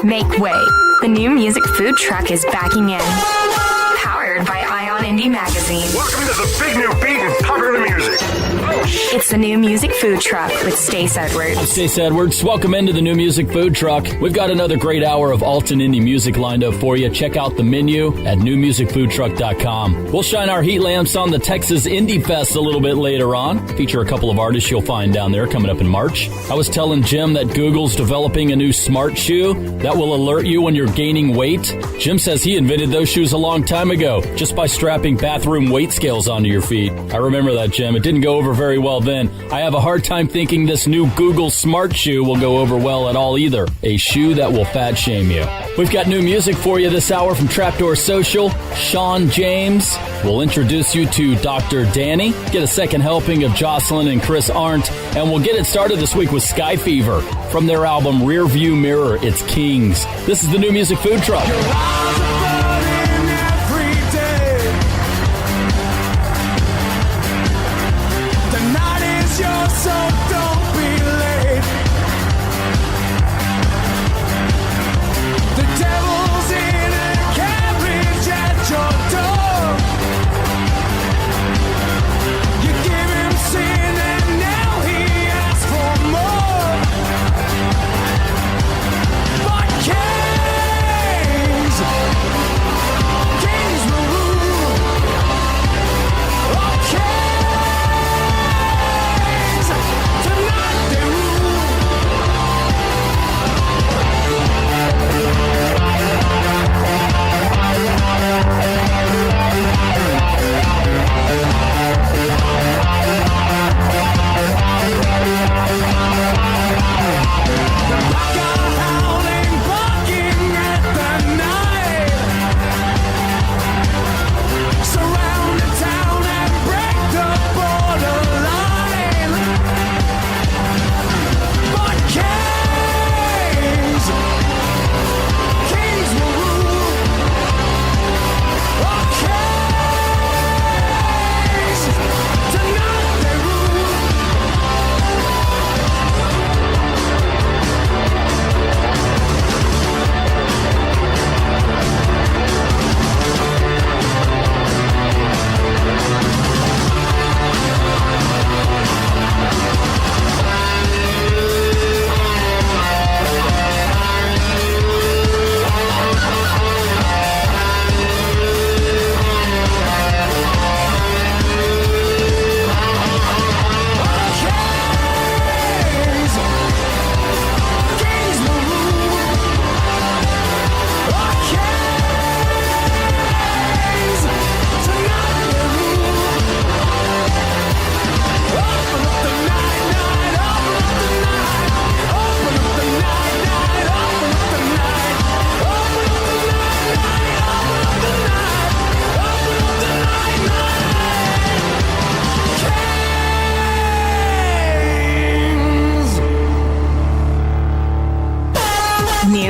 Make way. The new music food truck is backing in. Powered by Ion Indie Magazine. Welcome to the big new beat in popular music. It's the new music food truck with Stace Edwards. I'm Stace Edwards. Welcome into the new music food truck. We've got another great hour of alt and indie music lined up for you. Check out the menu at newmusicfoodtruck.com. We'll shine our heat lamps on the Texas Indie Fest a little bit later on. Feature a couple of artists you'll find down there coming up in March. I was telling Jim that Google's developing a new smart shoe that will alert you when you're gaining weight. Jim says he invented those shoes a long time ago just by strapping bathroom weight scales onto your feet. I remember that, Jim. It didn't go over very well then. I have a hard time thinking this new Google smart shoe will go over well at all either. A shoe that will fat shame you. We've got new music for you this hour from Trapdoor Social. Sean James will introduce you to Dr. Danny. Get a second helping of Jocelyn and Chris Arndt. And we'll get it started this week with Sky Fever. From their album Rearview Mirror, it's Kings. This is the new music food truck. So don't be late. The devil's in a carriage at your door. You give him sin and now he asks for more. But kings will rule. Okay.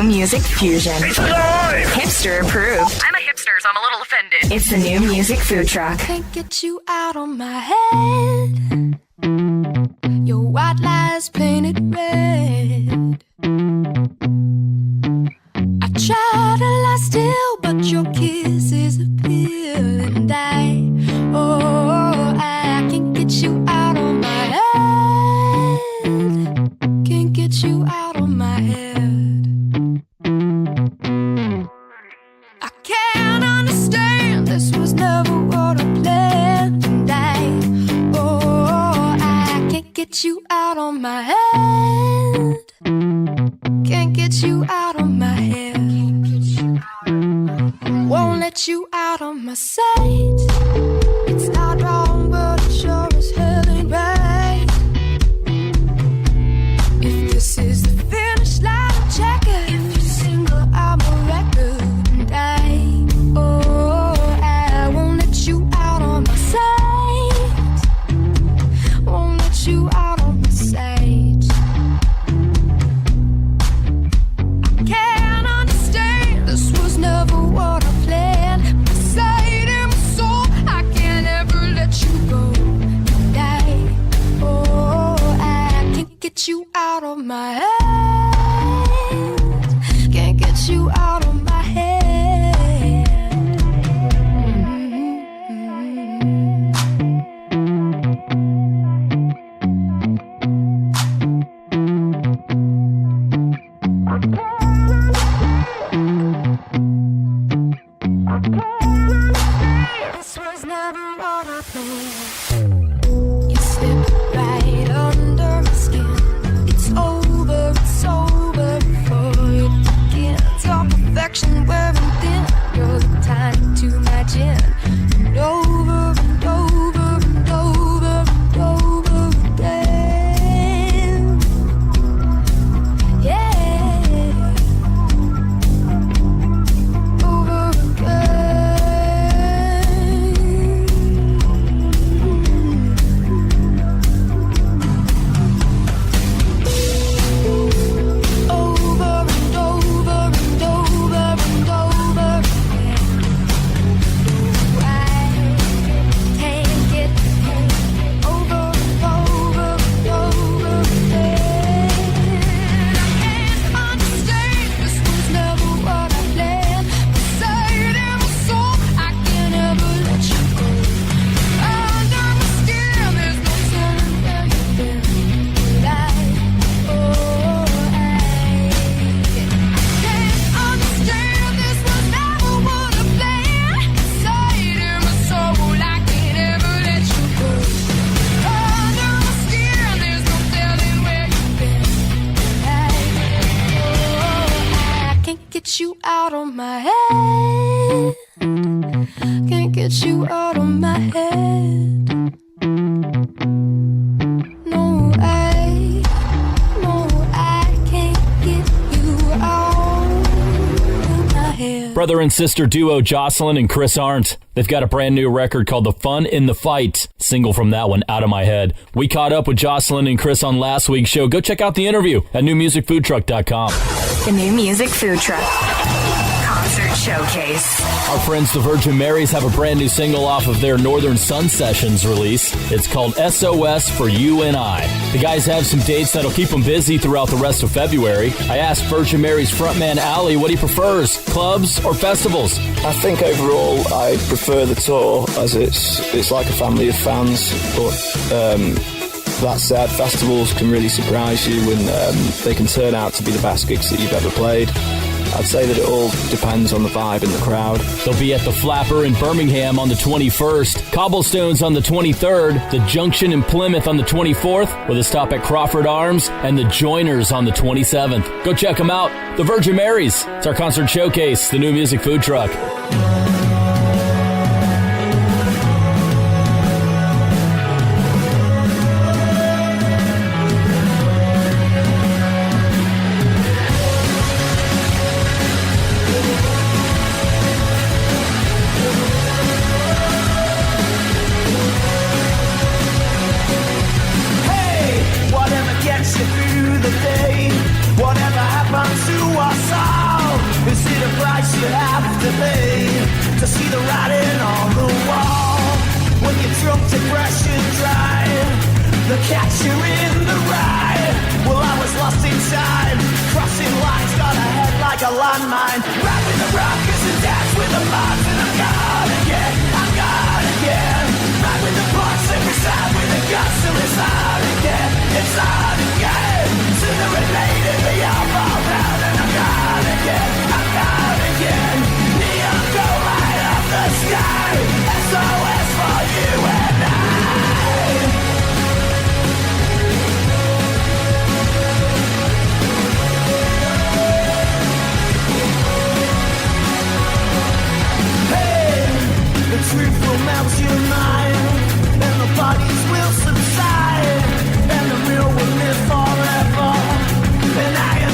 Music fusion. It's live! Hipster approved. I'm a hipster, so I'm a little offended. It's the new music food truck. Can't get you out of my head. Your white lies painted red. I try to lie still, but your kisses appeal, and I can't get you out of my head. Can't get you out of my head. I can't understand, this was never what I planned, and I can't get you out of my head. Can't get you out of my head. Won't let you out of my sight. It's not wrong, but it sure as hell ain't right. If this is the finish line, check it. If you're single, I'm a record, and I won't let you out of my sight. Won't let you out of my sight. I can't understand, this was never what I planned. My sight and my soul, I can't ever let you go. And I can't get you out of my head. Can't get This was never what I planned. You slip right under my skin. It's over before you begin. Your perfection wearing thin. You're the time to my gin. And over and over and over and over again. Yeah. Over get you out of my head. Can't get you out of my head. No, I can't get you out of my head. Brother and sister duo Jocelyn and Chris Arndt. They've got a brand new record called The Fun in the Fight. Single from that one, Out of My Head. We caught up with Jocelyn and Chris on last week's show. Go check out the interview at newmusicfoodtruck.com. The New Music Food Truck Concert Showcase. Our friends the Virgin Marys have a brand new single off of their Northern Sun Sessions release. It's called SOS for You and I. The guys have some dates that'll keep them busy throughout the rest of February. I asked Virgin Marys frontman Ali what he prefers, clubs or festivals. I think overall I prefer the tour, as it's like a family of fans, but that said, festivals can really surprise you and they can turn out to be the best gigs that you've ever played. I'd say that it all depends on the vibe and the crowd. They'll be at the Flapper in Birmingham on the 21st, Cobblestones on the 23rd, the Junction in Plymouth on the 24th, with a stop at Crawford Arms, and the Joiners on the 27th. Go check them out. The Virgin Marys. It's our concert showcase, the New Music Food Truck.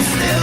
Still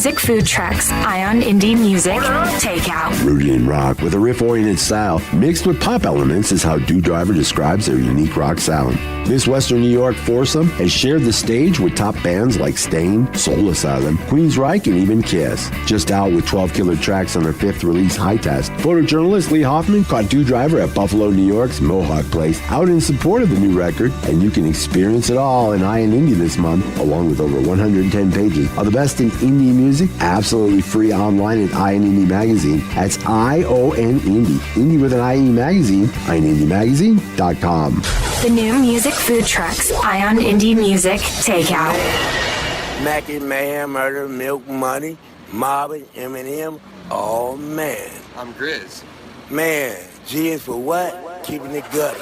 music food trucks, Ion Indie Music, Takeout. Rooted in rock with a riff-oriented style mixed with pop elements is how Do Driver describes their unique rock sound. This Western New York foursome has shared the stage with top bands like Stain, Soul Asylum, Queensryche, and even Kiss. Just out with 12 killer tracks on their fifth release, High Test, photojournalist Lee Hoffman caught Do Driver at Buffalo, New York's Mohawk Place out in support of the new record, and you can experience it all in Ion Indie this month, along with over 110 pages of the best in indie music, absolutely free online at Ion Indie Magazine. That's ION Indie. Indie with an IE magazine, IonIndieMagazine.com. The new music food trucks, Ion Indie Music, Takeout. Mackie, Mayhem, Murder, Milk, Money, Mobbing, Eminem. Oh, man. I'm Grizz. Man, G is for what? Keeping it gutter.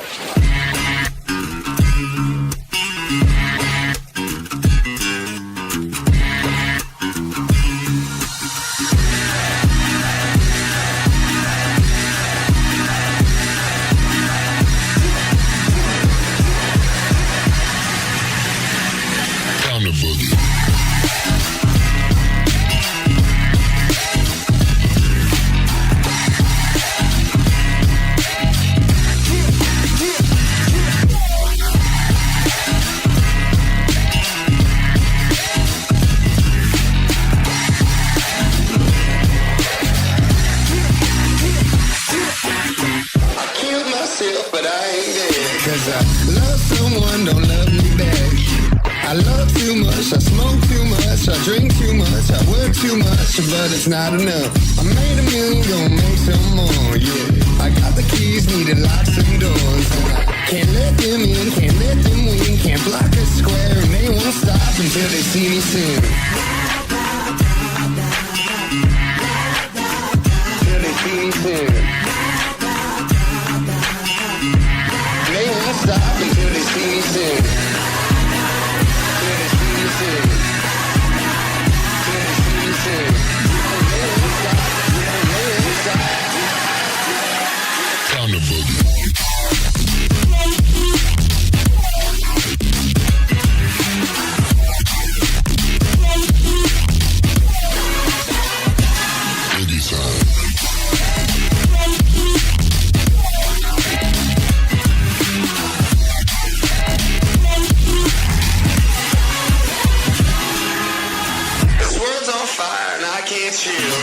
But I ain't dead. 'Cause I love someone, don't love me back. I love too much, I smoke too much, I drink too much, I work too much, but it's not enough. I made a million, gonna make some more, yeah. I got the keys, need to lock some doors. Can't let them in, can't let them win, can't block a square, and they won't stop until they see me soon. Till they see me soon. They won't stop until they see me soon. Till they see me soon. Till they see me soon. They won't stop. They won't stop. Time to boogie. Boogie time.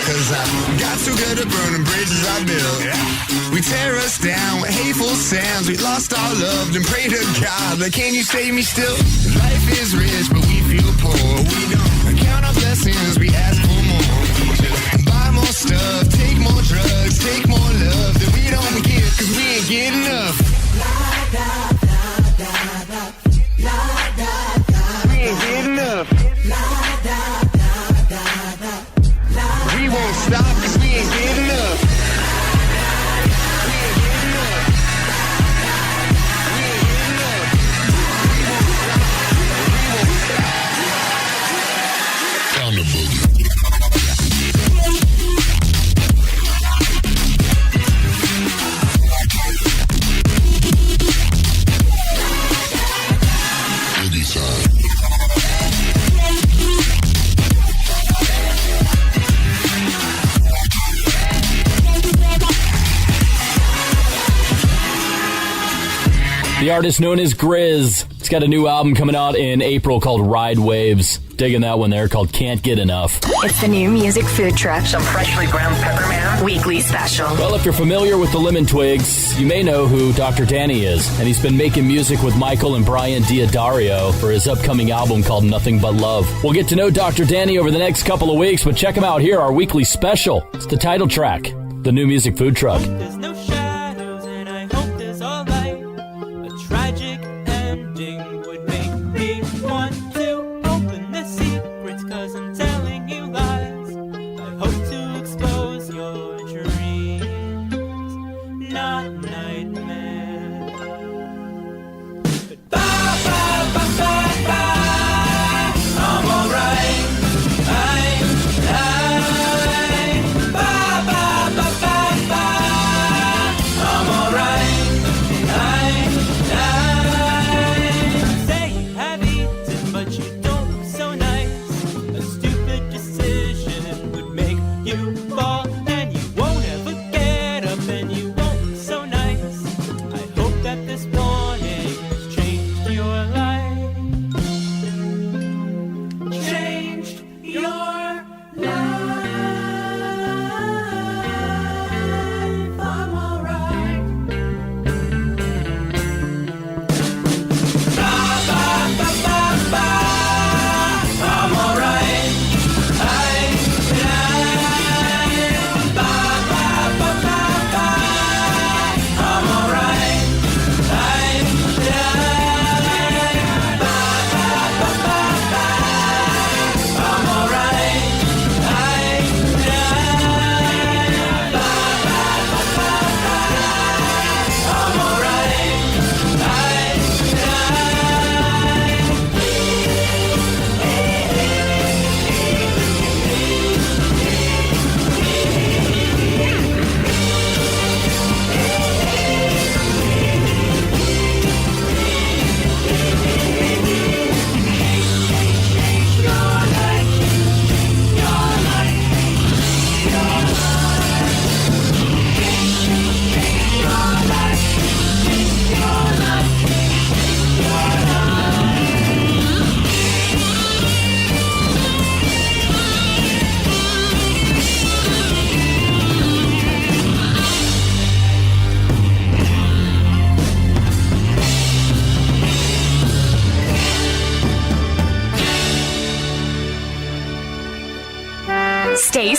Cause I got too good at burning bridges I built. We tear us down with hateful sounds. We lost our love and pray to God, like, can you save me still? Life is rich, but we feel poor. We don't count our blessings, we ask for more. We just buy more stuff, take more drugs, take more love that we don't get, cause we ain't get enough. We ain't get enough. We won't stop cause we ain't get enough. We ain't get enough. We ain't get enough. We won't stop. We won't stop. Time to boogie. Boogie time. The artist known as Grizz. It's got a new album coming out in April called Ride Waves. Digging that one there called Can't Get Enough. It's the new music food truck, Some freshly ground peppermint. weekly special. Well, if you're familiar with the Lemon Twigs, you may know who Dr. Danny is. And he's been making music with Michael and Brian Diodario for his upcoming album called Nothing But Love. We'll get to know Dr. Danny over the next couple of weeks, but check him out here, our weekly special. It's the title track, The New Music Food Truck. There's no shadows and I hope there's all light. A tragic ending would make me want to open the secrets, cause I'm telling you lies. I hope to expose your dreams, not nightmares. But bye, bye, bye, bye, bye, I'm alright. Bye, bye, bye, bye, bye.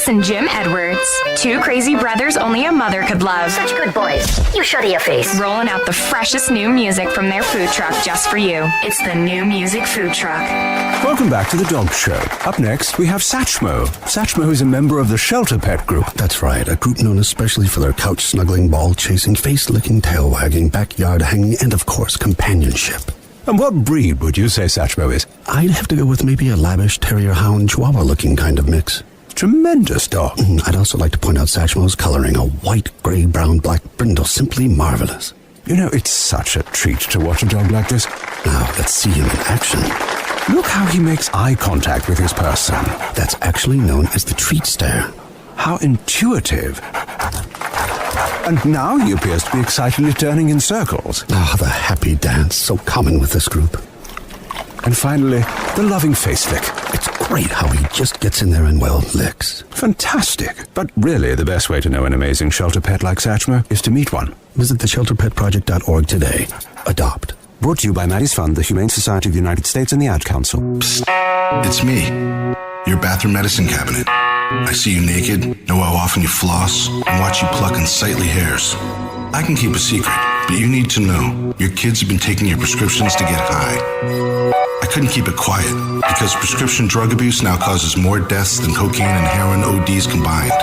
and Jim Edwards. Two crazy brothers only a mother could love. Such good boys. You shut your face. Rolling out the freshest new music from their food truck just for you. It's the New Music Food Truck. Welcome back to the Dog Show. Up next, we have Satchmo. Satchmo is a member of the Shelter Pet Group. That's right, a group known especially for their couch-snuggling, ball-chasing, face-licking, tail-wagging, backyard-hanging, and, of course, companionship. And what breed would you say Satchmo is? I'd have to go with maybe a lavish terrier-hound chihuahua-looking kind of mix. Tremendous dog. I'd also like to point out Satchmo's coloring, a white, gray, brown, black brindle, simply marvelous. You know, it's such a treat to watch a dog like this. Now, let's see him in action. Look how he makes eye contact with his person. That's actually known as the treat stare. How intuitive. And now he appears to be excitedly turning in circles. Ah, the happy dance, so common with this group. And finally, the loving face lick. It's great how he just gets in there and, well, licks. Fantastic. But really, the best way to know an amazing shelter pet like Satchmo is to meet one. Visit theshelterpetproject.org today. Adopt. Brought to you by Maddie's Fund, the Humane Society of the United States, and the Ad Council. Psst. It's me, your bathroom medicine cabinet. I see you naked, know how often you floss, and watch you pluck unsightly hairs. I can keep a secret, but you need to know your kids have been taking your prescriptions to get high. I couldn't keep it quiet because prescription drug abuse now causes more deaths than cocaine and heroin ODs combined.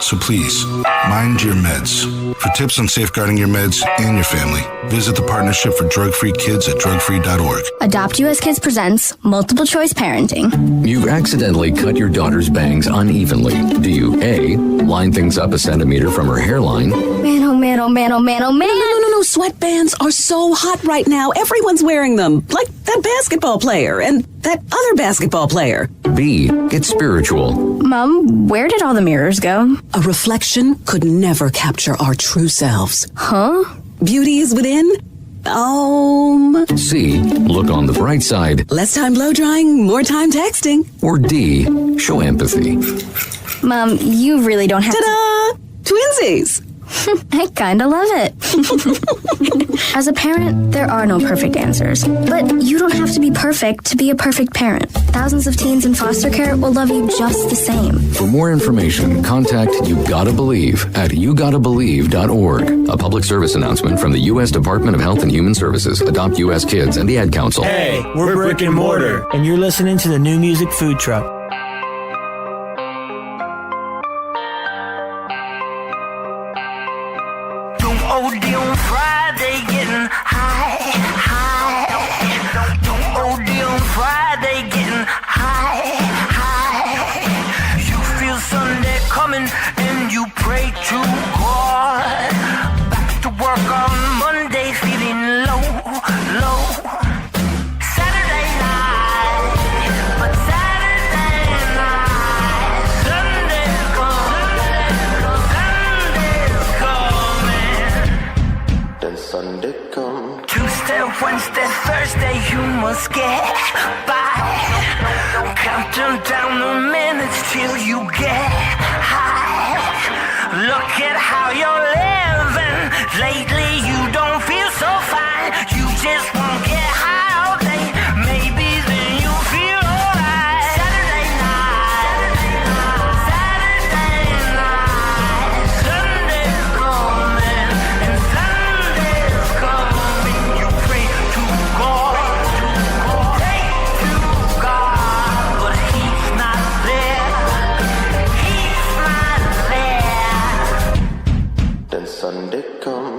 So please, mind your meds. For tips on safeguarding your meds and your family, visit the Partnership for Drug-Free Kids at drugfree.org. Adopt US Kids presents Multiple Choice Parenting. You accidentally cut your daughter's bangs unevenly. Do you A, line things up a centimeter from her hairline? Man, oh man, oh man, oh man, oh man. No, sweatbands are so hot right now. Everyone's wearing them. Like that basketball player and that other basketball player. B, get spiritual. Mom, where did all the mirrors go? A reflection could never capture our true selves. Huh? Beauty is within. C, look on the bright side. Less time blow drying, more time texting. Or D, show empathy. Mom, you really don't have Ta-da! Twinsies! I kinda love it. As a parent, there are no perfect answers. But you don't have to be perfect to be a perfect parent. Thousands of teens in foster care will love you just the same. For more information, contact You Gotta Believe at yougottabelieve.org. A public service announcement from the U.S. Department of Health and Human Services, Adopt U.S. Kids, and the Ad Council. Hey, we're Brick and Mortar, and you're listening to the New Music Food Truck. OD on Friday, getting high. Don't OD on Friday, getting high. You feel Sunday coming and you pray to God. Back to work on Monday, feeling low. Saturday night, but Saturday night, Sunday's coming. Then Sunday come. Tuesday, Wednesday, Thursday, you must get by. Counting down the minutes till you get high. Look at how you're living. Lately you don't feel so fine. You just won't get high all day. Maybe then you'll feel alright. Saturday night, Sunday's coming, and Sunday's coming. You pray to God, but He's not there. Then Sunday come.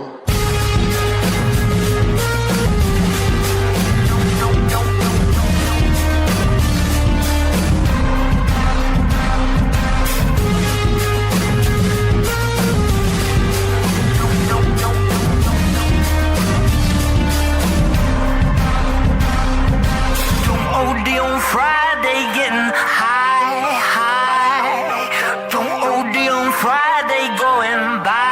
OD on Friday, getting high. Don't OD on Friday, going bye.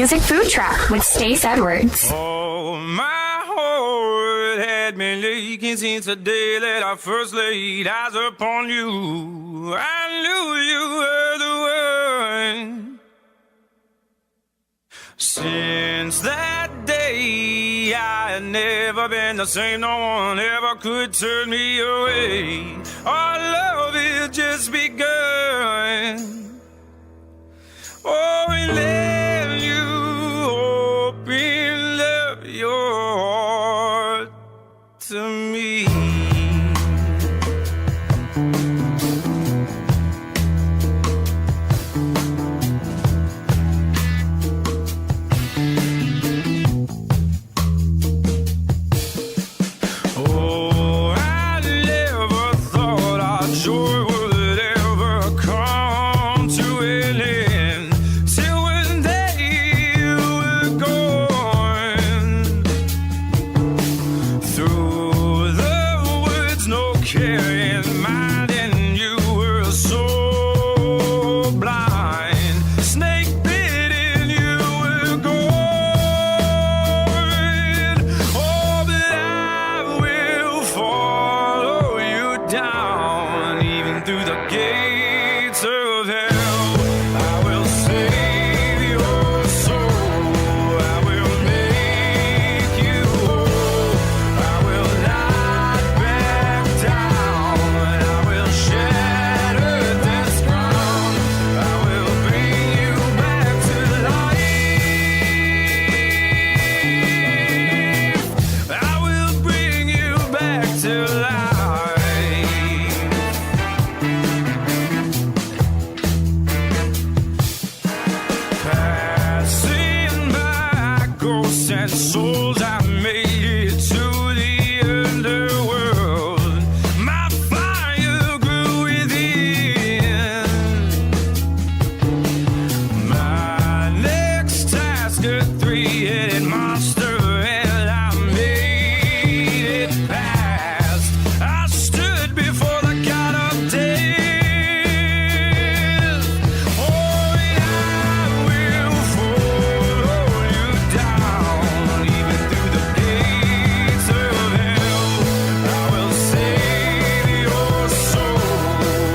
Music Food Truck with Stace Edwards. Oh, my heart had been leaking since the day that I first laid eyes upon you. I knew you were the one. Since that day, I had never been the same. No one ever could turn me away. Our love had just begun. Oh, we let you open up your heart to me. Oh, I never thought our joy would ever come to an end. Till one day you were gone. Through the woods, no care in mind, and you were so blind. Snake bit and you were gone. Oh, but I will follow you down, even through the gates of hell. I will save your soul. I will make you whole. I will not back down. I will shatter this ground. I will bring you back to life. I will bring you back to life. Passing by ghosts and souls, I made it to the underworld. My fire grew within. My next task, a three-headed monster, and I made it past. I stood before the god of death. Oh, and I will follow you down, even through the gates of hell. I will save your soul.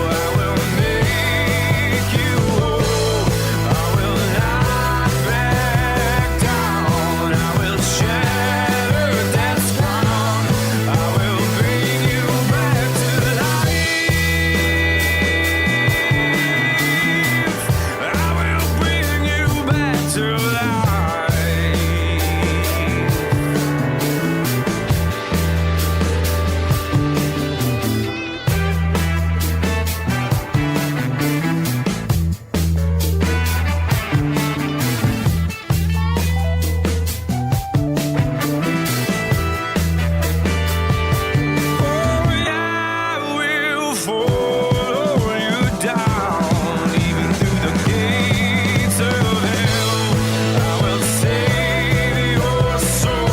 I will make you whole. I will not back down. I will shatter death's ground. I will bring you back to life. I will bring you back to life. I will follow you down, even through the gates of hell. I will save your soul.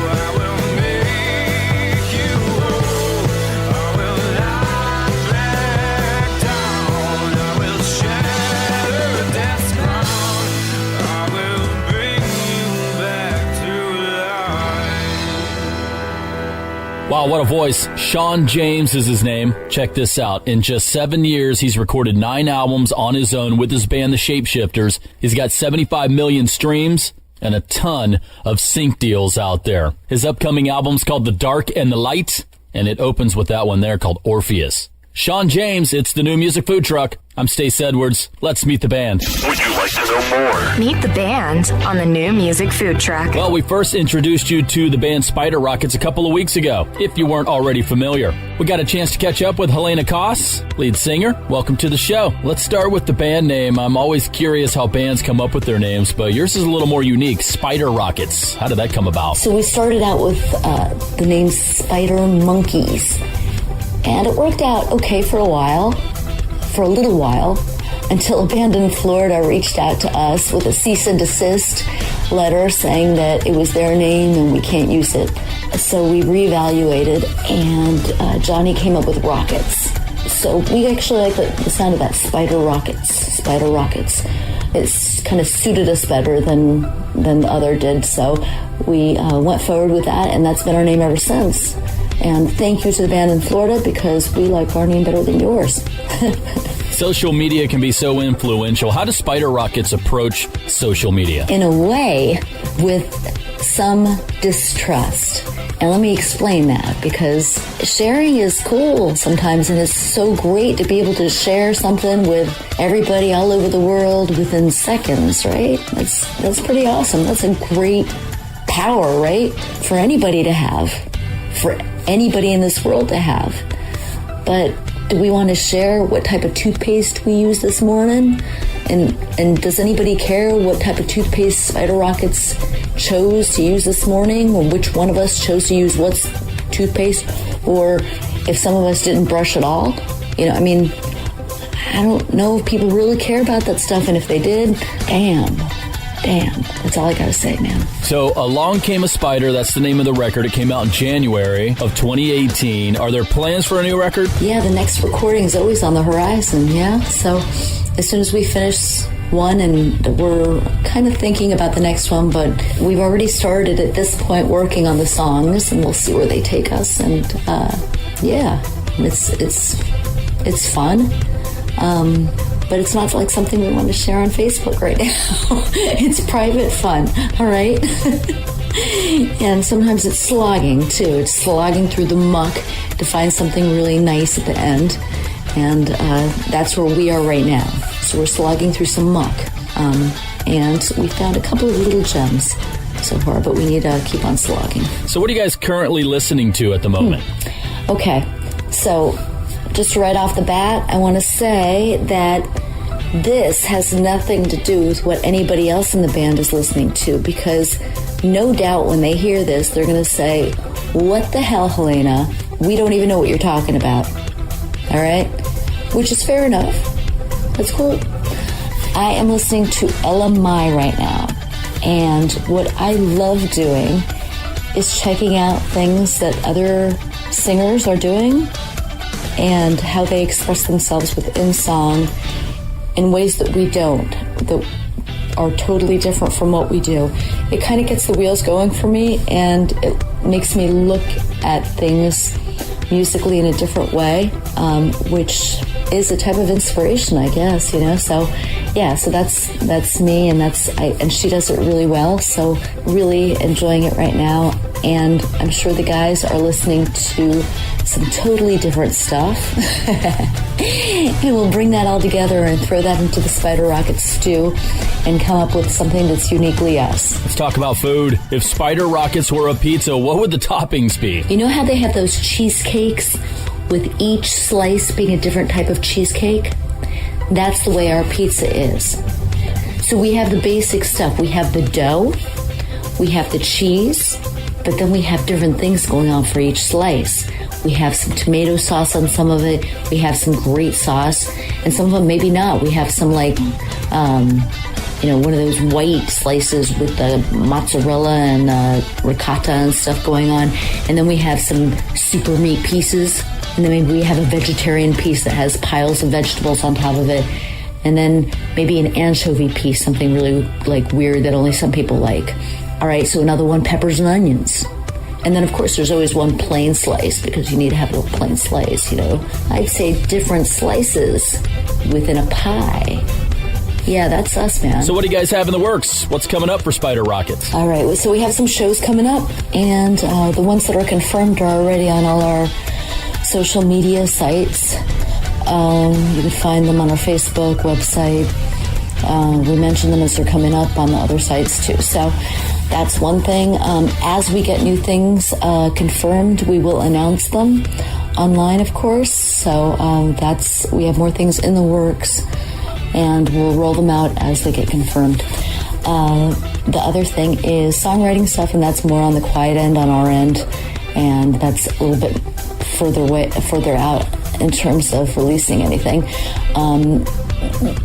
I will make you whole. I will not back down. I will shatter death's ground. I will bring you back to life. Wow, what a voice. Sean James is his name. Check this out. In just 7 years, he's recorded 9 albums on his own with his band, The Shapeshifters. He's got 75 million streams and a ton of sync deals out there. His upcoming album's called The Dark and the Light, and it opens with that one there called Orpheus. Sean James, it's the New Music Food Truck. I'm Stace Edwards. Let's meet the band. Would you like to know more? Meet the band on the New Music Food Truck. Well, we first introduced you to the band Spider Rockets a couple of weeks ago, if you weren't already familiar. We got a chance to catch up with Helena Koss, lead singer. Welcome to the show. Let's start with the band name. I'm always curious how bands come up with their names, but yours is a little more unique, Spider Rockets. How did that come about? So we started out with the name Spider Monkeys, and it worked out okay for a little while, until a band in Florida reached out to us with a cease and desist letter saying that it was their name and we can't use it. So we reevaluated, and Johnny came up with Rockets. So we actually like the sound of that Spider Rockets. It's kind of suited us better than the other did. So we went forward with that, and that's been our name ever since. And thank you to the band in Florida, because we like our name better than yours. Social media can be so influential. How does Spider Rockets approach social media? In a way, with some distrust. And let me explain that, because sharing is cool sometimes, and it's so great to be able to share something with everybody all over the world within seconds, right? That's pretty awesome. That's a great power, right? For anybody to have, for anybody in this world to have. But do we want to share what type of toothpaste we use this morning? And does anybody care what type of toothpaste Spider Rockets chose to use this morning, or which one of us chose to use what toothpaste, or if some of us didn't brush at all? I don't know if people really care about that stuff, and if they did, damn, that's all I gotta say, man. So, Along Came a Spider, that's the name of the record. It came out in January of 2018. Are there plans for a new record? Yeah, the next recording is always on the horizon, yeah. So, as soon as we finish one, and we're kind of thinking about the next one, but we've already started at this point working on the songs, and we'll see where they take us. And yeah, it's fun. But it's not like something we want to share on Facebook right now. It's private fun, all right? And sometimes it's slogging, too. It's slogging through the muck to find something really nice at the end. And that's where we are right now. So we're slogging through some muck. And we found a couple of little gems so far, but we need to keep on slogging. So what are you guys currently listening to at the moment? Okay, so just right off the bat, I want to say that this has nothing to do with what anybody else in the band is listening to, because no doubt when they hear this, they're going to say, what the hell, Helena? We don't even know what you're talking about. All right? Which is fair enough. That's cool. I am listening to Ella Mai right now, and what I love doing is checking out things that other singers are doing and how they express themselves within song in ways that we don't, that are totally different from what we do. It kind of gets the wheels going for me, and it makes me look at things musically in a different way, which is a type of inspiration, I guess, So yeah, so that's me, and she does it really well. So really enjoying it right now, and I'm sure the guys are listening to some totally different stuff. And we'll bring that all together and throw that into the Spider Rocket stew and come up with something that's uniquely us. Let's talk about food. If Spider Rockets were a pizza, what would the toppings be? You know how they have those cheesecakes with each slice being a different type of cheesecake? That's the way our pizza is. So we have the basic stuff. We have the dough, we have the cheese, but then we have different things going on for each slice. We have some tomato sauce on some of it. We have some great sauce, and some of them maybe not. We have some one of those white slices with the mozzarella and ricotta and stuff going on. And then we have some super meat pieces. And then maybe we have a vegetarian piece that has piles of vegetables on top of it. And then maybe an anchovy piece, something really weird that only some people like. All right, so another one, peppers and onions. And then, of course, there's always one plain slice, because you need to have a little plain slice, I'd say different slices within a pie. Yeah, that's us, man. So what do you guys have in the works? What's coming up for Spider Rockets? All right, so we have some shows coming up, and the ones that are confirmed are already on all our social media sites. You can find them on our Facebook website. We mention them as they're coming up on the other sites, too. So that's one thing. As we get new things confirmed, we will announce them online, of course. So we have more things in the works, and we'll roll them out as they get confirmed. The other thing is songwriting stuff, and that's more on the quiet end on our end, and that's a little bit further out in terms of releasing anything.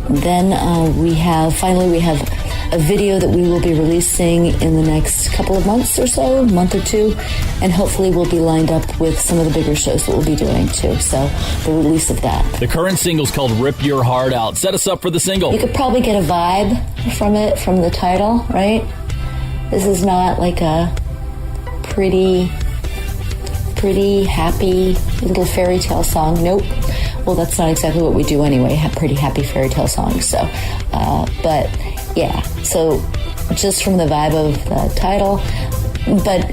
Then we have a video that we will be releasing in the next couple of months or so, month or two, and hopefully we'll be lined up with some of the bigger shows that we'll be doing too. So the release of that. The current single's called Rip Your Heart Out. Set us up for the single. You could probably get a vibe from it, from the title, right? This is not like a pretty happy little fairy tale song. Nope. Well, that's not exactly what we do anyway, pretty happy fairy tale songs. So, but yeah, so just from the vibe of the title, but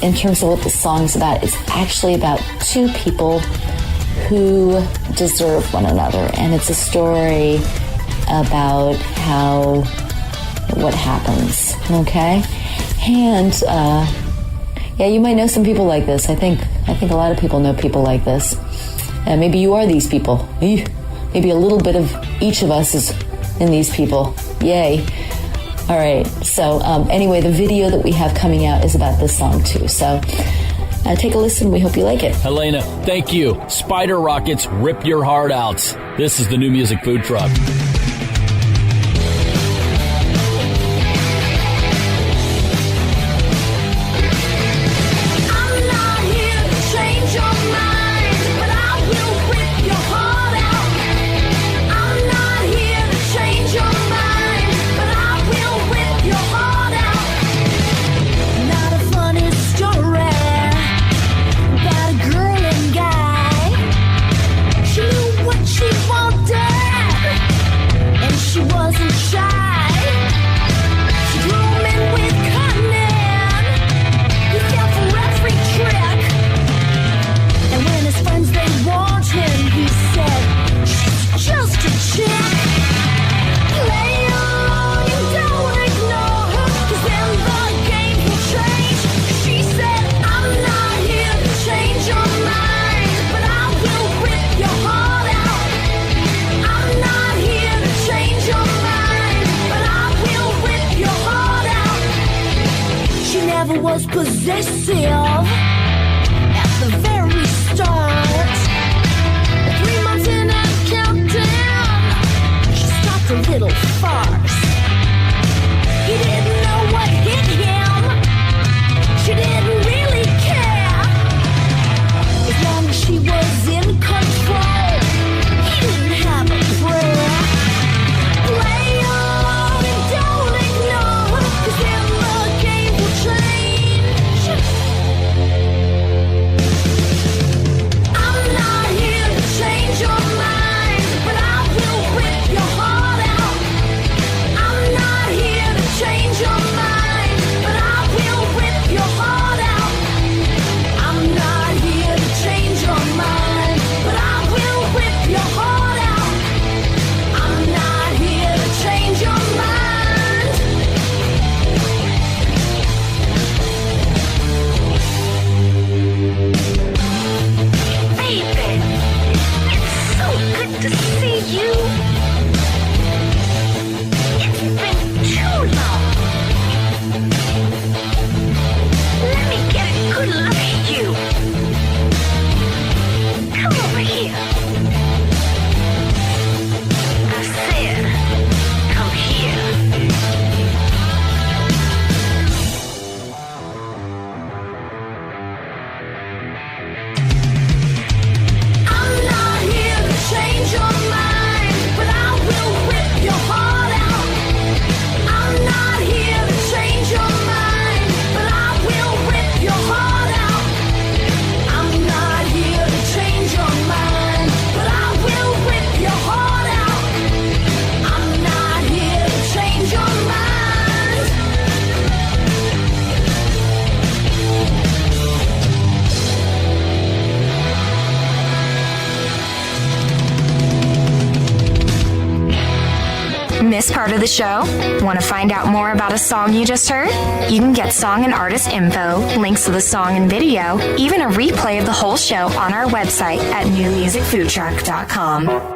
in terms of what the song's about, it's actually about two people who deserve one another. And it's a story about what happens, okay? And, yeah, you might know some people like this. I think a lot of people know people like this. And maybe you are these people. Maybe a little bit of each of us is in these people. Yay. All right. So anyway, the video that we have coming out is about this song too. So take a listen. We hope you like it. Helena, thank you. Spider Rockets, Rip Your Heart Out. This is the New Music Food Truck. Was possessive at the very start. 3 months in and countdown, she stopped a little farce. He didn't know what hit him. She didn't really care. As long as she was in control, he didn't have a prayer. Play on and don't ignore, 'cause then the game will change. Miss part of the show? Want to find out more about a song you just heard? You can get song and artist info, links to the song and video, even a replay of the whole show on our website at newmusicfoodtruck.com.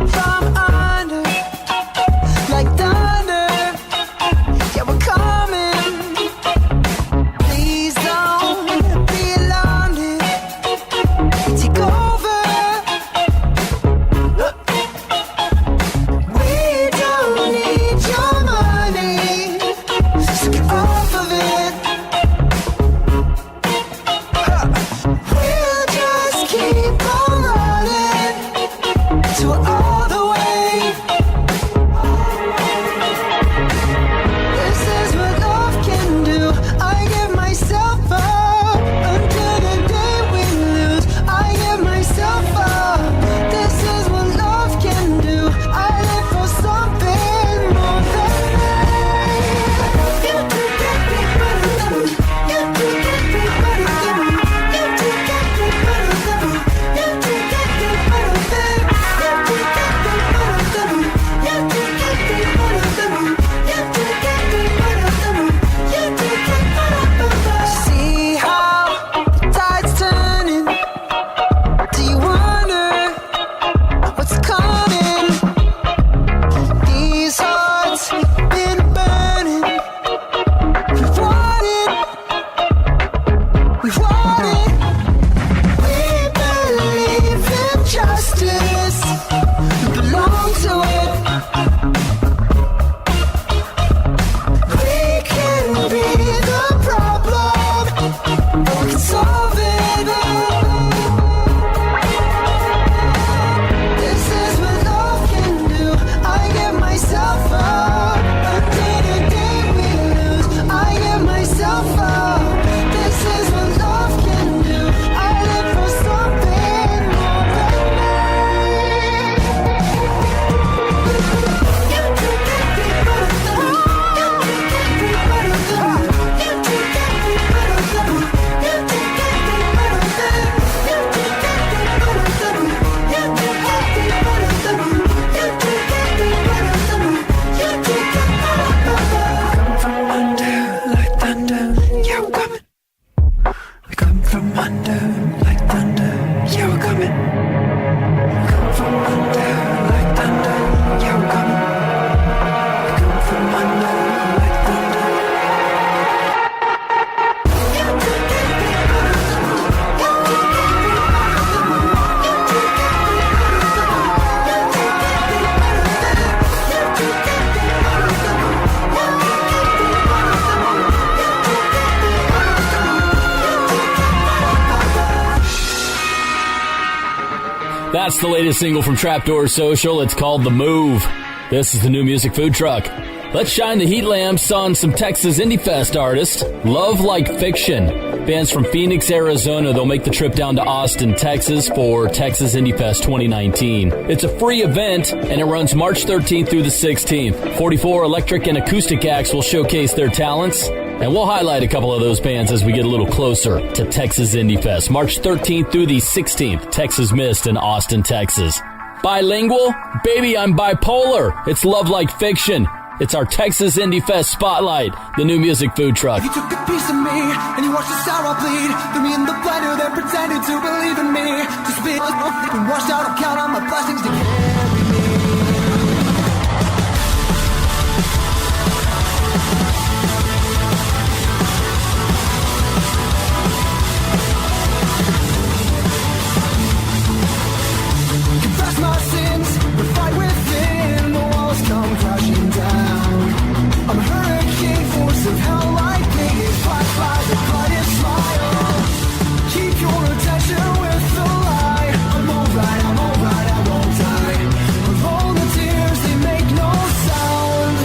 From That's the latest single from Trapdoor Social. It's called The Move. This is the New Music Food Truck. Let's shine the heat lamps on some Texas Indie Fest artists. Love Like Fiction. Bands from Phoenix, Arizona. They'll make the trip down to Austin, Texas for Texas Indie Fest 2019. It's a free event, and it runs March 13th through the 16th. 44 electric and acoustic acts will showcase their talents. And we'll highlight a couple of those bands as we get a little closer to Texas Indie Fest. March 13th through the 16th, Texas Mist in Austin, Texas. Bilingual? Baby, I'm bipolar. It's Love Like Fiction. It's our Texas Indie Fest Spotlight, the New Music Food Truck. You took a piece of me, and you watched the sorrow bleed. Threw me in the blender, then pretended to believe in me. Just be washed out, I'll count on my blessings to carry me. Confess my sins, but fight within. The walls come crashing down. I'm a hurricane, force of hell like me. Flash by the brightest smile. Keep your attention with the light. I'm alright, I won't die. With all the tears, they make no sound.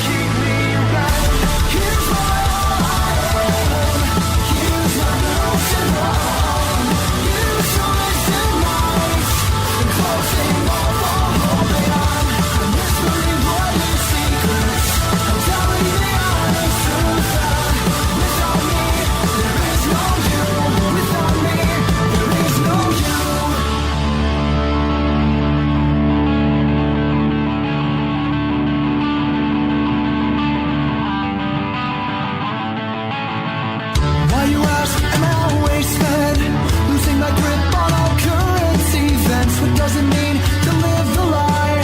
Keep me around. Here's my all I am. Here's my broken heart. Here's joys and nights. And closing off all holding on. I'm whispering bloody secrets. I'm telling the honest truth that without me, there is no you. Without me, there is no you. Why you ask, am I always fed? Losing my grip on all current events. What does it mean to live the lie?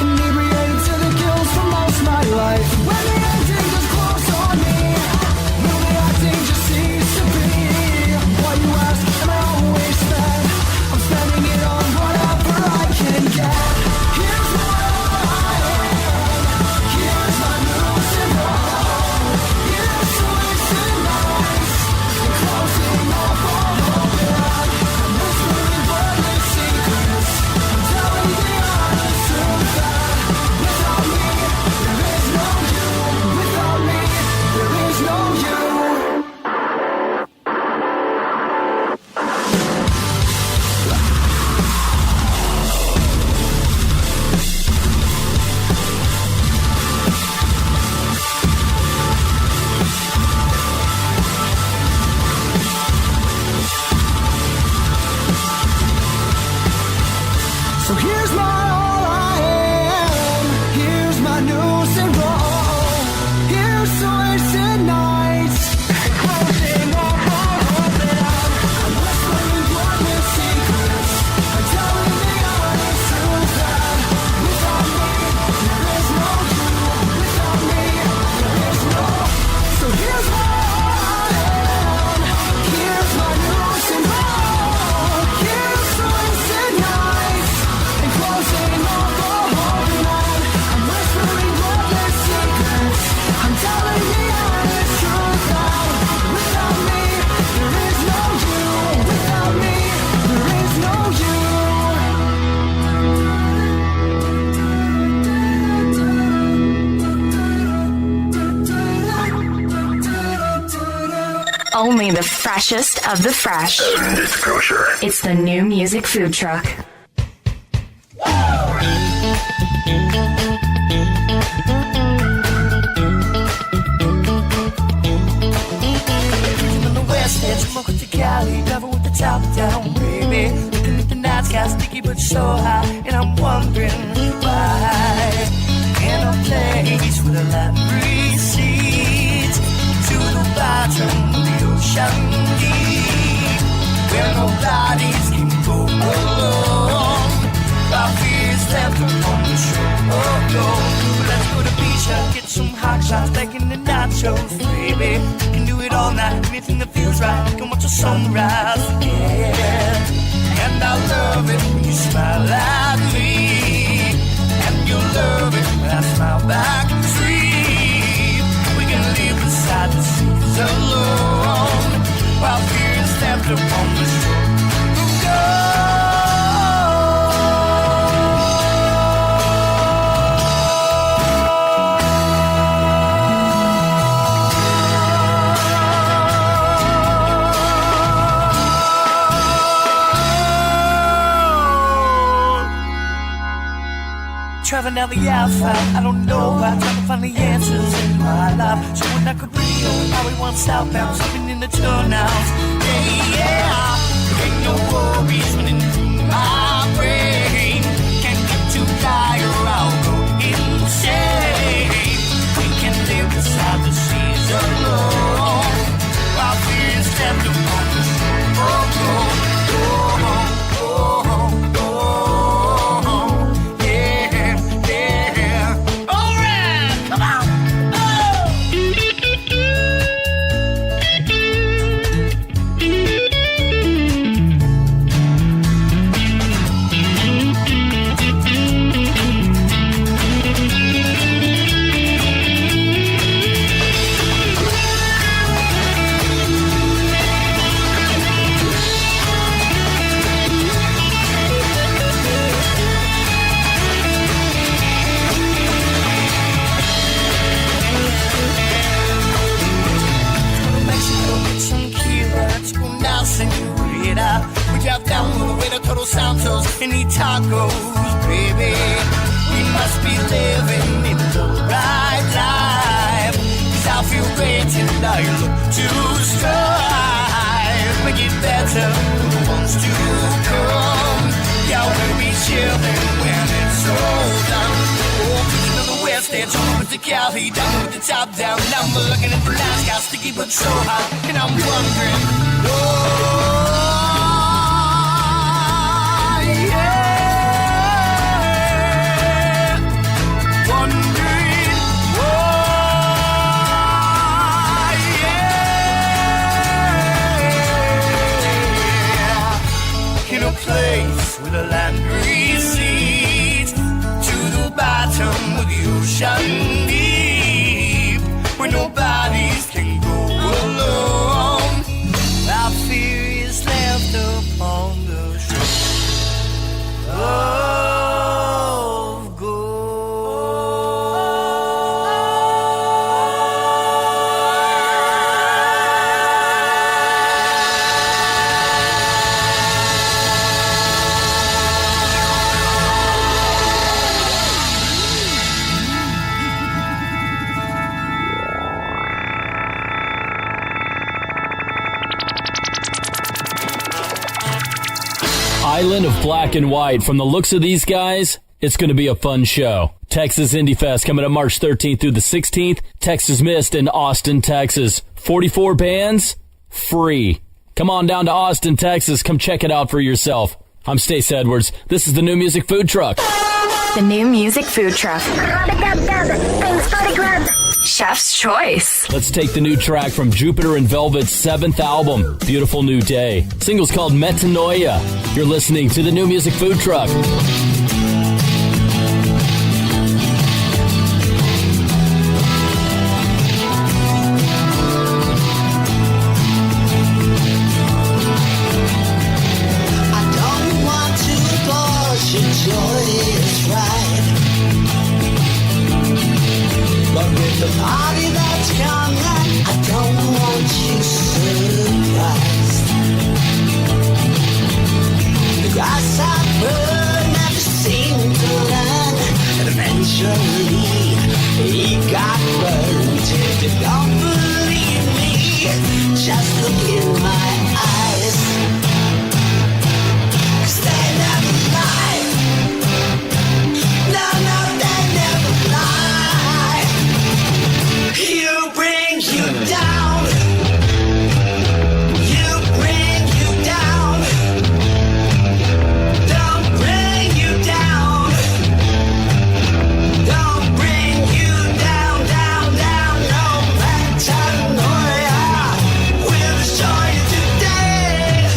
Inebriated to the gills for most my life. When the ending is close on me, will the acting just cease to be? Why you ask, am I always fed? I'm spending it on whatever I can get. Here's what I am. Here's my news and all. Here's the wasted nights. And closing off all hope and on. I'm whispering bloodless secrets. I'm telling the honest truth that without me, there is no you. Without me, there is no you. So here's my all I am. Here's my news and roll. Here's the wasted nights. Closing off all hope and I'm whispering bloodless secrets. I'm telling the honest truth that without me, there is no you. Without me, there is no. So here's my all I am. Here's my news and roll. Here's the wasted nights. And closing off all holding on. I'm whispering bloodless secrets. I'm telling the honest truth that without me, there is no you. Without me, there is no you. Only the freshest of the fresh. And it's kosher. It's the New Music Food Truck. From the west edge, from Oakland to Cali, never with the top down, baby. Looking at the night sky, sticky but so high, and I'm wondering why. In a place where the light recedes to the bottom of the ocean deep, where nobody's can go alone. Our fears left upon the shore of gold. Let's go to the beach and get some hot shots, back in the nachos, baby. We can do it all night, anything that feels right. We can watch the sunrise, yeah. And I love it when you smile at me, and you love it when I smile back free. We can live beside the seas alone, while fears left upon the shore of gold. now the outside. I don't know why, trying to find the answers in my life. So when I could be on how we want southbound, sleeping in the turnouts. Hey, yeah, there ain't no worries running through my brain. Can't get too tired, I'll go insane. We can live beside the seas alone, while we're stepped upon the shore. We drive down on the way to Total Santos and eat tacos, baby. We must be living in the right life, 'cause I feel great and I look to strive. Make it better for the ones to come. Yeah, we'll be chilling when it's all done. Oh, pushing on the west edge, on with the Cali, down with the top down. Now I'm looking at the last guy, sticky but so hot, and I'm wondering, oh. Place with a land receipt to the bottom of the ocean deep, where nobody can go alone. Our fear is left upon the shore of gold. Island of Black and White. From the looks of these guys, it's going to be a fun show. Texas Indie Fest coming up March 13th through the 16th. Texas Mist in Austin, Texas. 44 bands, free. Come on down to Austin, Texas. Come check it out for yourself. I'm Stace Edwards. This is the New Music Food Truck. The New Music Food Truck. Thanks for the grub. Chef's Choice. Let's take the new track from Jupiter and Velvet's 7th album, Beautiful New Day. Single's called Metanoia. You're listening to the New Music Food Truck. The party that's coming, I don't want you surprised. The grass I burn never seemed to learn, and eventually he got burned. If you don't believe me, just look in my eyes, 'cause they never lie. No, they never lie. You bring you down. You bring you down. Don't bring you down. Don't bring you down, down, down. No metanoia will destroy you today.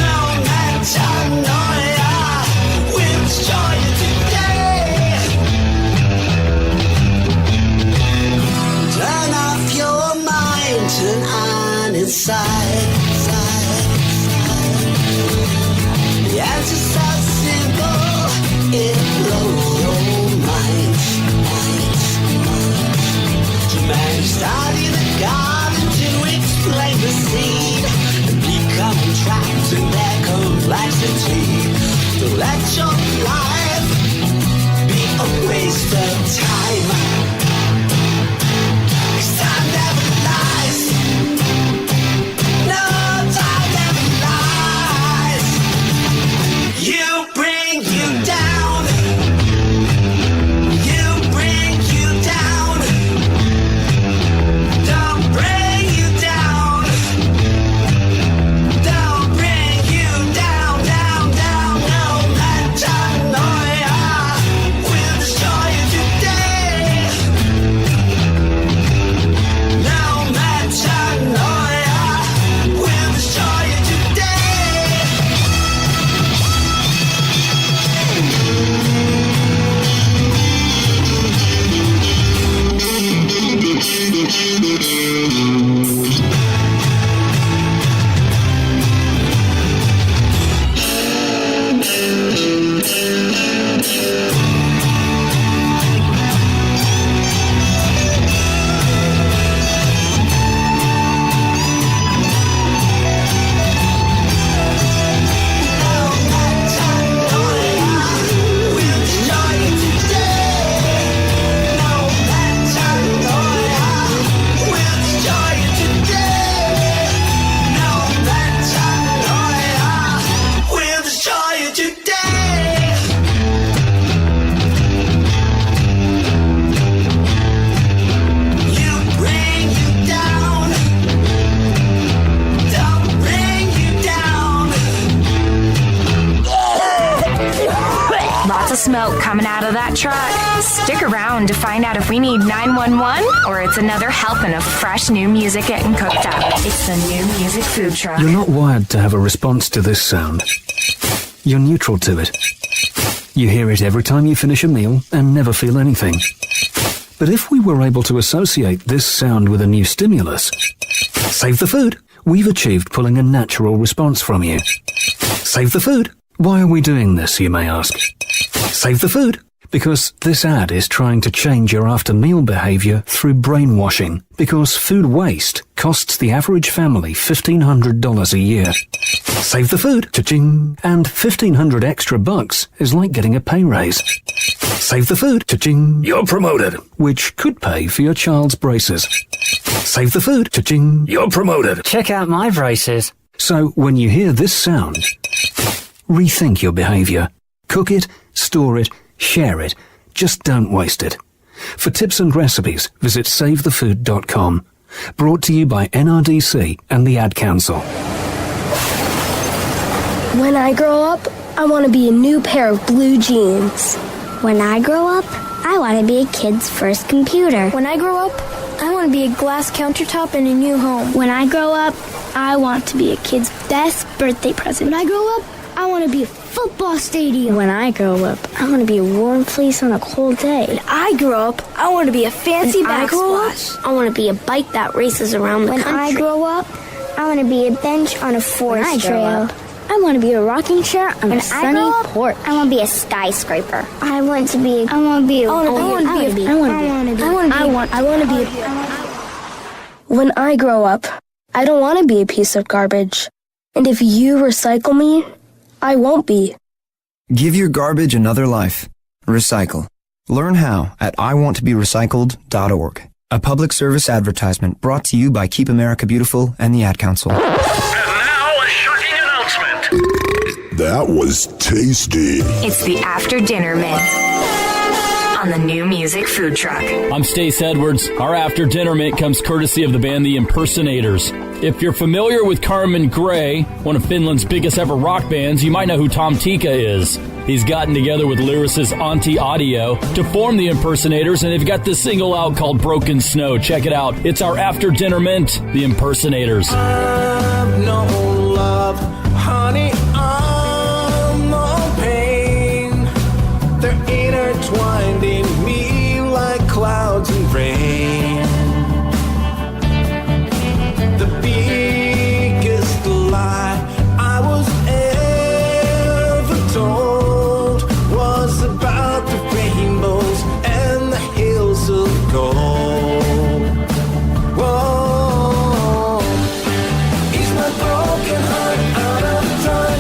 No metanoia will destroy you today. Turn off your mind, turn on inside. The answer's so simple, it blows your mind. To man study the garden to explain the seed, and become trapped in their complexity. to let your life be a waste of time. 'Cause time never lies. No, time never lies. You bring you down. You bring you down. Don't bring you down. Don't bring you down, down, down. No metanoia will destroy you today. No metanoia will destroy you today. Lots of smoke coming out of that truck. Stick around to find out if we need 911 or it's another helping of fresh new music getting cooked up. It's the New Music Food Truck. You're not wired to have a response to this sound. You're neutral to it. You hear it every time you finish a meal and never feel anything. But if we were able to associate this sound with a new stimulus, save the food, we've achieved pulling a natural response from you. Save the food. Why are we doing this, you may ask? Save the food. Because this ad is trying to change your after-meal behavior through brainwashing. Because food waste costs the average family $1,500 a year. Save the food. Cha-ching. And $1,500 extra bucks is like getting a pay raise. Save the food. Cha-ching. You're promoted. Which could pay for your child's braces. Save the food. Cha-ching. You're promoted. Check out my braces. So when you hear this sound, rethink your behavior. Cook it, store it, share it. Just don't waste it. For tips and recipes, visit savethefood.com. Brought to you by NRDC and the Ad Council. When I grow up, I want to be a new pair of blue jeans. When I grow up, I want to be a kid's first computer. When I grow up, I want to be a glass countertop in a new home. When I grow up, I want to be a kid's best birthday present. When I grow up, I want to be a football stadium. When I grow up, I want to be a warm fleece on a cold day. When I grow up, I want to be a fancy backsplash. I want to be a bike that races around the country. When I grow up, I want to be a bench on a forest trail. I want to be a rocking chair on a sunny porch. I want to be a skyscraper. I want to be When I grow up, I don't want to be a piece of garbage. And if you recycle me, I won't be. Give your garbage another life. Recycle. Learn how at iwanttoberecycled.org. A public service advertisement brought to you by Keep America Beautiful and the Ad Council. And now a shocking announcement. That was tasty. It's the After Dinner Mint on the New Music Food Truck. I'm Stace Edwards. Our After Dinner Mint comes courtesy of the band The Impersonators. If you're familiar with Carmen Gray, one of Finland's biggest ever rock bands, you might know who Tom Tika is. He's gotten together with lyricist Antti Audio to form The Impersonators, and they've got this single out called Broken Snow. Check it out. It's our After Dinner Mint, The Impersonators. I've no love, honey, I'm no pain. They're intertwined in me like clouds and rain. The biggest lie I was ever told was about the rainbows and the hills of gold. Whoa, is my broken heart out of time?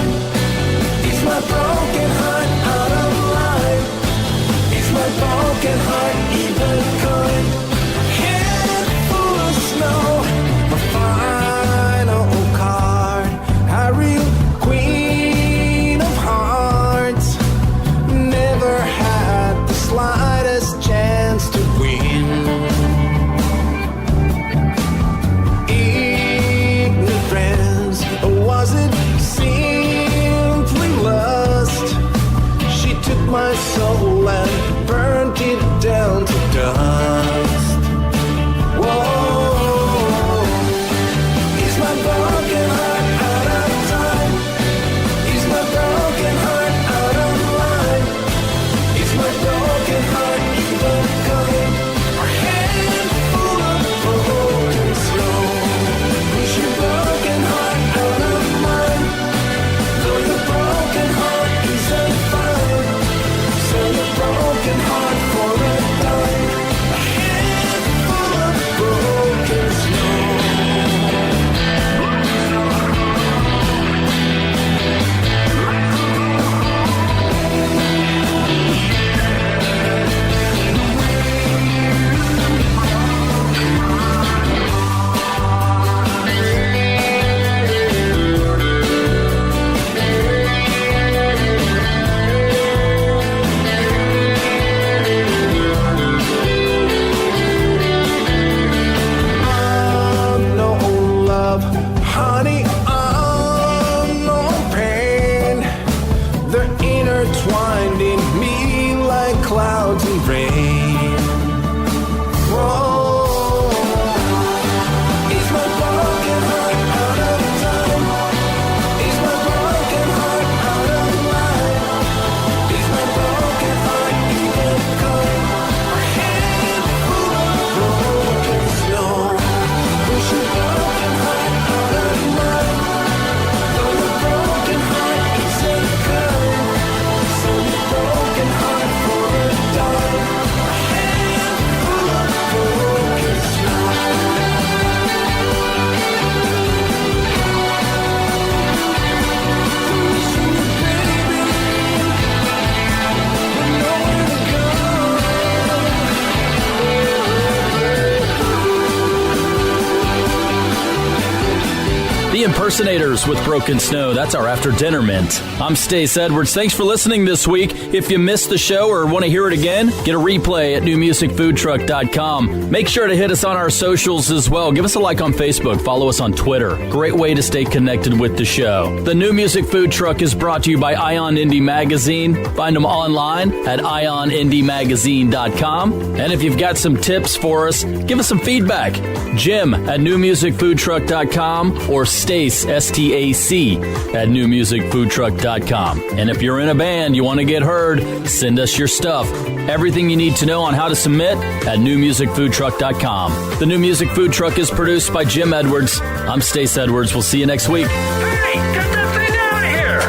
Impersonators with Broken Snow. That's our after dinner mint. I'm Stace Edwards. Thanks for listening this week. If you missed the show or want to hear it again, get a replay at newmusicfoodtruck.com. Make sure to hit us on our socials as well. Give us a like on Facebook. Follow us on Twitter. Great way to stay connected with the show. The New Music Food Truck is brought to you by Ion Indie Magazine. Find them online at ionindiemagazine.com. And if you've got some tips for us, give us some feedback. Jim at newmusicfoodtruck.com or Stace, S-T-A-C, at newmusicfoodtruck.com. And if you're in a band, you want to get heard, send us your stuff. Everything you need to know on how to submit at newmusicfoodtruck.com. The New Music Food Truck is produced by Jim Edwards. I'm Stace Edwards. We'll see you next week. Hey, get that thing out of here!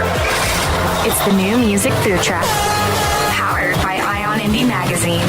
It's the New Music Food Truck, powered by Ion Indie Magazine.